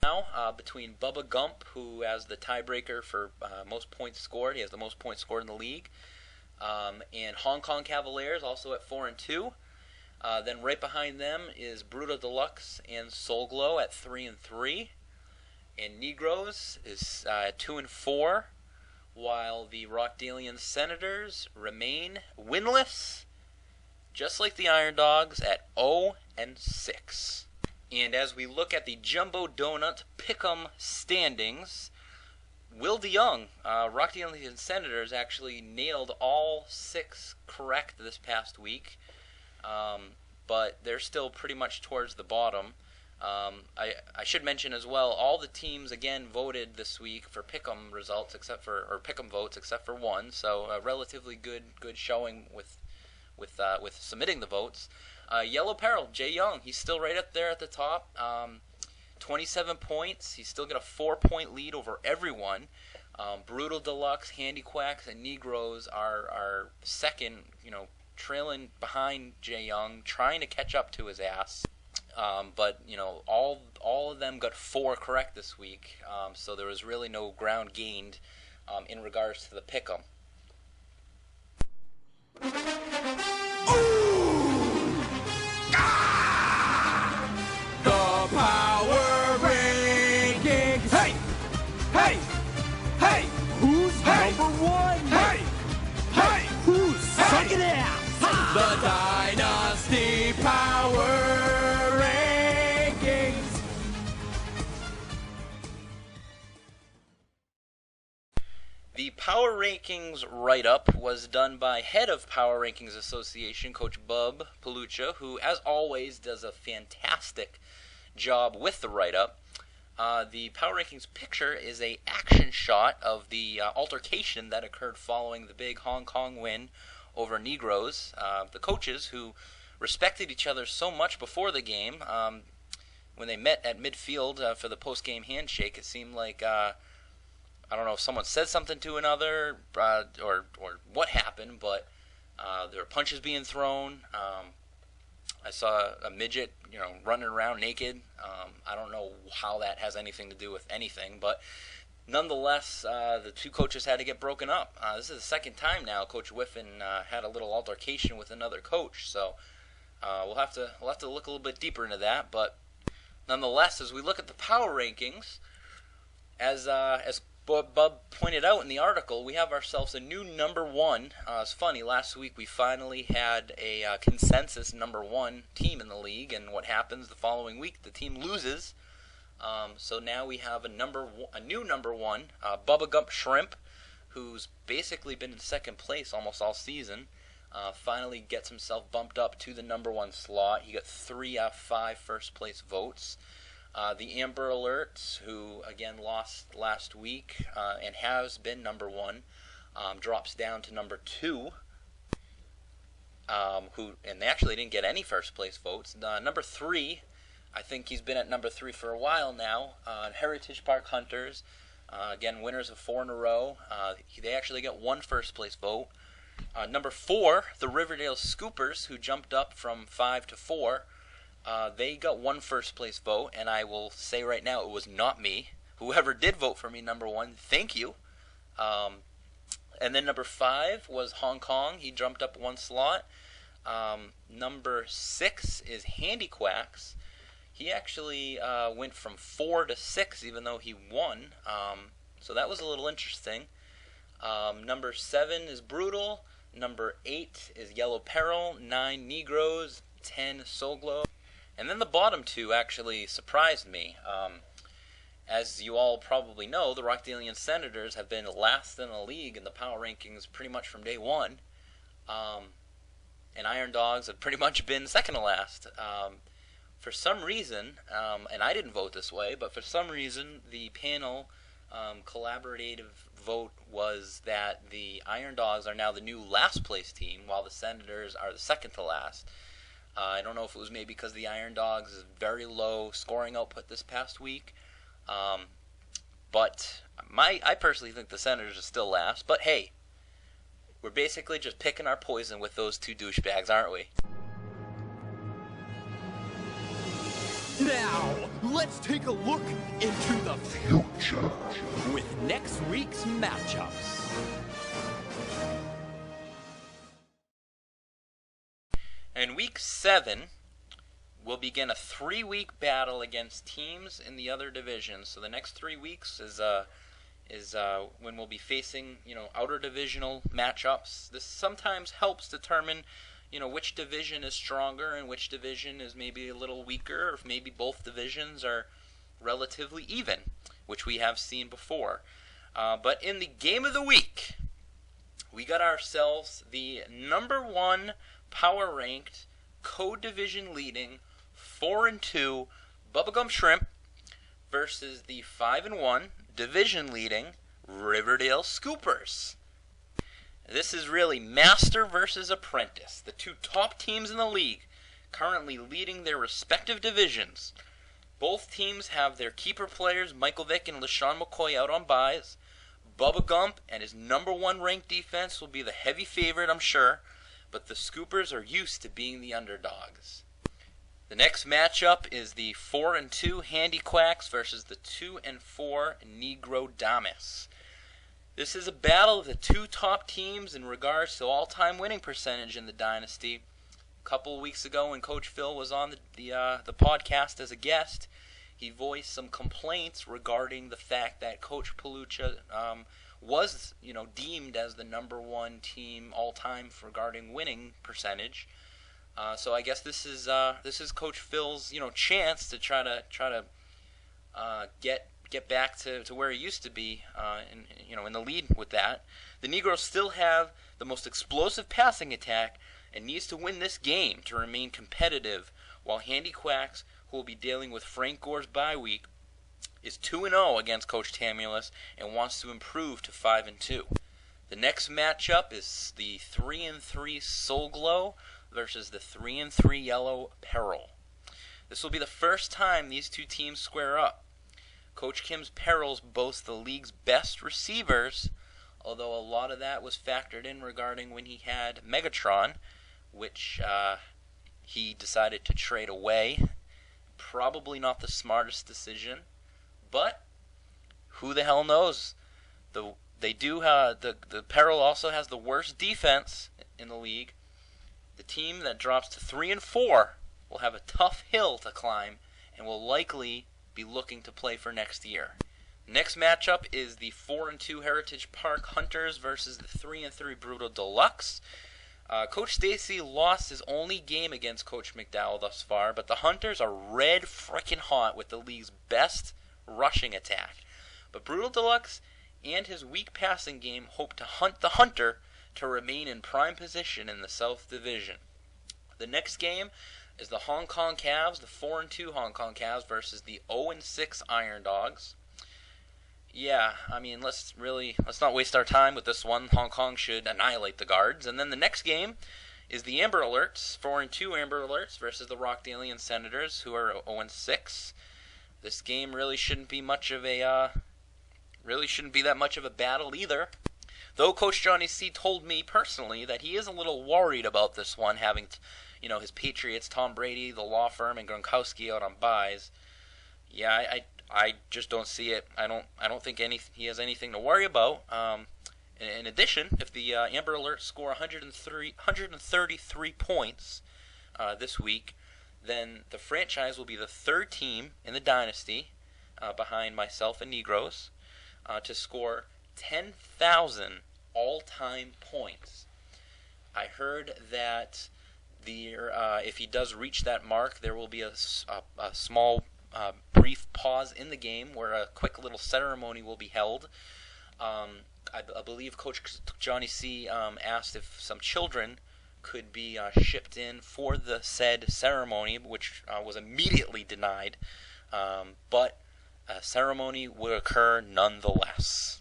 Now, between Bubba Gump, who has the tiebreaker for most points scored. He has the most points scored in the league. And Hong Kong Cavaliers, also at 4-2. Then right behind them is Brutal Deluxe and Soul Glow at 3-3. And Negroes is 2-4, while the Rockdalian Senators remain winless, just like the Iron Dogs, at 0-6. And as we look at the Jumbo Donut Pick'em standings, Will DeYoung, Rockdalian Senators, actually nailed all 6 correct this past week, but they're still pretty much towards the bottom. I should mention as well, all the teams again voted this week for Pick'em results Pick'em votes except for one, so a relatively good showing with submitting the votes. Yellow Peril, Jay Young, he's still right up there at the top. 27 points. He's still got a 4-point lead over everyone. Brutal Deluxe, Handy Quacks, and Negroes are second, trailing behind Jay Young, trying to catch up to his ass. But all of them got 4 correct this week, so there was really no ground gained in regards to the pick'em. The Power Rankings. Hey, who's number 1? Hey, who's sucking ass? The Dynasty Power Rankings. The Power Rankings write-up was done by head of Power Rankings Association, Coach Bub Palucha, who, as always, does a fantastic job with the write-up. The Power Rankings picture is an action shot of the altercation that occurred following the big Hong Kong win over Negroes. The coaches, who respected each other so much before the game, when they met at midfield for the post-game handshake, it seemed like, I don't know if someone said something to another or what happened, but there were punches being thrown. I saw a midget, running around naked. I don't know how that has anything to do with anything, but nonetheless, the two coaches had to get broken up. This is the second time now Coach Whiffen had a little altercation with another coach, so we'll have to look a little bit deeper into that. But nonetheless, as we look at the power rankings, as Bub pointed out in the article, we have ourselves a new number 1. It's funny, last week we finally had a consensus number 1 team in the league, and what happens the following week? The team loses. So now we have a new number 1, Bubba Gump Shrimp, who's basically been in second place almost all season. Finally gets himself bumped up to the number 1 slot. He got 3 out of 5 first place votes. The Amber Alerts, who again lost last week and has been number 1, drops down to number 2. And they actually didn't get any first place votes. Number 3, I think he's been at number 3 for a while now. Heritage Park Hunters, again winners of 4 in a row. They actually got 1 first place vote. Number 4, the Riverdale Scoopers, who jumped up from 5 to 4. They got 1 first place vote, and I will say right now it was not me. Whoever did vote for me number 1, thank you. And then number 5 was Hong Kong. He jumped up 1 slot. Number 6 is Handy Quacks. He actually went from 4 to 6, even though he won. So that was a little interesting. Number 7 is Brutal. Number 8 is Yellow Peril. 9 Negroes. 10 Soul Glow. And then the bottom 2 actually surprised me. As you all probably know, the Rockdalian Senators have been last in the league in the power rankings pretty much from day 1. And Iron Dogs have pretty much been second to last. For some reason, and I didn't vote this way, but for some reason the panel collaborative vote was that the Iron Dogs are now the new last place team, while the Senators are the second to last. I don't know if it was maybe because the Iron Dogs is very low scoring output this past week, but I personally think the Senators are still last. But hey, we're basically just picking our poison with those 2 douchebags, aren't we? Now, let's take a look into the future with next week's matchups. In Week 7, we'll begin a 3-week battle against teams in the other divisions. So the next 3 weeks is when we'll be facing, outer divisional matchups. This sometimes helps determine, which division is stronger and which division is maybe a little weaker, or if maybe both divisions are relatively even, which we have seen before. But in the game of the week, we got ourselves the number 1 power-ranked, co-division leading, 4-2 Bubblegum Shrimp versus the 5-1 division leading Riverdale Scoopers. This is really master versus apprentice, the two top teams in the league, currently leading their respective divisions. Both teams have their keeper players, Michael Vick and LaShawn McCoy, out on buys. Bubba Gump and his number 1 ranked defense will be the heavy favorite, I'm sure, but the Scoopers are used to being the underdogs. The next matchup is the 4-2 Handy Quacks versus the 2-4 Negro Damas. This is a battle of the two top teams in regards to all-time winning percentage in the Dynasty. A couple of weeks ago when Coach Phil was on the podcast as a guest, he voiced some complaints regarding the fact that Coach Palucha was deemed as the number 1 team all-time regarding winning percentage. So I guess this is Coach Phil's chance to try to get back to where he used to be in the lead with that. The Negroes still have the most explosive passing attack and needs to win this game to remain competitive, while Handy Quacks, who will be dealing with Frank Gore's bye week, is 2-0 against Coach Tamulus and wants to improve to 5-2. The next matchup is the 3-3 Soul Glow versus the 3-3 Yellow Peril. This will be the first time these two teams square up. Coach Kim's Perils boast the league's best receivers, although a lot of that was factored in regarding when he had Megatron, which he decided to trade away. Probably not the smartest decision, but who the hell knows? The Peril also has the worst defense in the league. The team that drops to 3-4 will have a tough hill to climb and will likely be looking to play for next year. Next matchup is the 4-2 Heritage Park Hunters versus the 3-3 Brutal Deluxe. Coach Stacy lost his only game against Coach McDowell thus far, but the Hunters are red frickin' hot with the league's best rushing attack. But Brutal Deluxe and his weak passing game hope to hunt the Hunter to remain in prime position in the South Division. The next game is the Hong Kong Cavs, the 4-2 Hong Kong Cavs versus the 0-6 Iron Dogs. Yeah, I mean, let's not waste our time with this one. Hong Kong should annihilate the Guards. And then the next game is the Amber Alerts, 4-2 Amber Alerts versus the Rockdalian Senators, who are 0-6. This game really shouldn't be that much of a battle either. Though Coach Johnny C. told me personally that he is a little worried about this one, having his Patriots, Tom Brady, the law firm, and Gronkowski out on buys. Yeah, I just don't see it. I don't think he has anything to worry about. In addition, if the Amber Alerts score 133 points this week, then the franchise will be the 3rd team in the Dynasty, behind myself and Negros, to score 10,000 all-time points. I heard that if he does reach that mark, there will be a small brief pause in the game where a quick little ceremony will be held. I believe Coach Johnny C. asked if some children could be shipped in for the said ceremony, which was immediately denied. But a ceremony would occur nonetheless.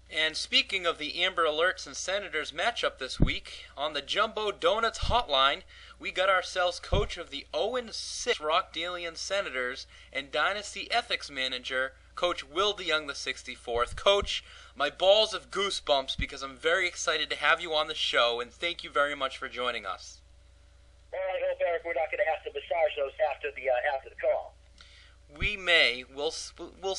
And speaking of the Amber Alerts and Senators matchup this week, on the Jumbo Donuts hotline, we got ourselves coach of the 0-6 Rockdalian Senators and Dynasty Ethics Manager, Coach Will DeYoung the 64th. Coach, my balls have goosebumps because I'm very excited to have you on the show, and thank you very much for joining us. Well, I hope, Eric, we're not going to have to massage those after the call. we may, we'll